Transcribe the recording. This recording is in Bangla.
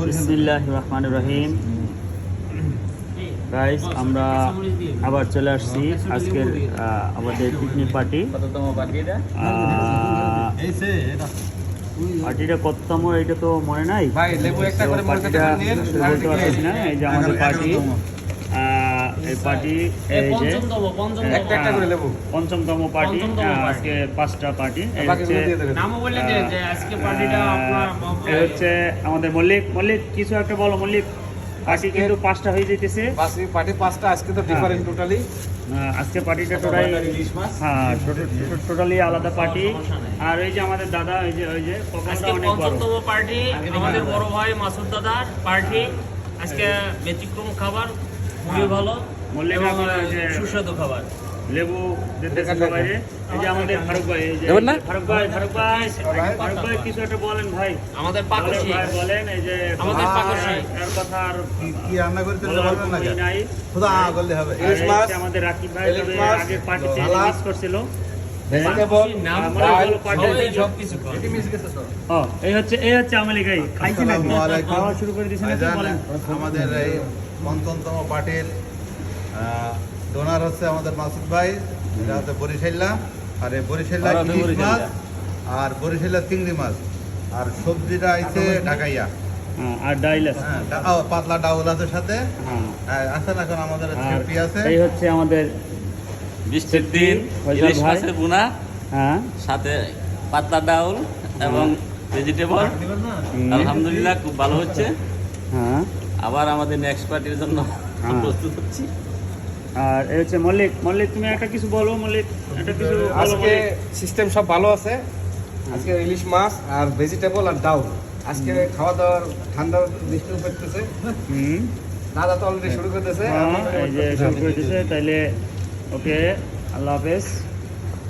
বিসমিল্লাহির রহমানির রহিম। গাইস, আমরা আবার চলে আসছি আজকের আমাদের পিকনিক পার্টি। পার্টিটা কততম এটা তো মনে নাই ভাই, লেবু একটা করে পার্টিটা বলতে পারছি না। এই যে আমাদের পার্টি, এই পার্টি এই যে পঞ্চমতম পার্টি। আজকে 5টা পার্টি। হচ্ছে আমাদের মল্লিক কিছু একটা বলো মল্লিক। পার্টি কিন্তু 5টা হয়ে যেতেছে। পার্টি 5টা আজকে তো ডিফারেন্ট টোটালি। আজকে পার্টিটা টোটালি আলাদা পার্টি। আর এই যে আমাদের দাদা, ওই যে আজকে 5ম পার্টি আমাদের বড় ভাই মাসুদ দাদার পার্টি। আজকে ব্যতিক্রম খাবার, খুবই ভালো, মল্লিক সুস্বাদু খাবার। লেবু দিতেছে সবাই। এই যে আমাদের ফারুক ভাই, এই যে ফারুক ভাই কিছু একটা বলেন ভাই। আমাদের পাকশি বলেন, এই যে আমাদের পাকশি এর কথা আর কি রান্না করতে বলবেন না নাই। খোদা করলে হবে। ইলিশ মাছ আমাদের রাকিব ভাই আগের পার্টিতে মিস করছিল। এই হচ্ছে আমালি গাই খাইছি না, খাওয়া শুরু করে দিয়েছেন। আমাদের এই 55তম পার্টির ডোনার হচ্ছে আমাদের মাসুদ ভাই, এটা হচ্ছে বরিশাল্লা। আর এই বরিশাল্লা ইলিশ মাছ আর বরিশাল্লা চিংড়ি মাছ, আর সবজিটা আইছে ঢাকাইয়া, আর ডাইল আছে, পাতলা ডাউল আছে সাথে আছে না। এখন আমাদের ছিপি আছে। এই হচ্ছে আমাদের বৃষ্টির দিন ইলিশ মাছের বুনা, সাথে পাতলা ডাউল এবং ভেজিটেবল। আলহামদুলিল্লাহ খুব ভালো হচ্ছে। আবার আমাদের নেক্সট পার্টির জন্য প্রস্তুত হচ্ছি। আর এই হচ্ছে মল্লিক তুমি একটা কিছু বলো। মল্লিক একটা কিছু বলো। আজকে সিস্টেম সব ভালো আছে। আজকে ইলিশ মাছ আর ভেজিটেবল আর ডাউল। আজকে খাওয়া দাওয়ার ঠান্ডা বৃষ্টি পড়তেছে। দাদা তো অলরেডি শুরু করতেছে। এই যে শুরু করে দিয়েছে। তাইলে ওকে, আল্লাহ হাফেজ।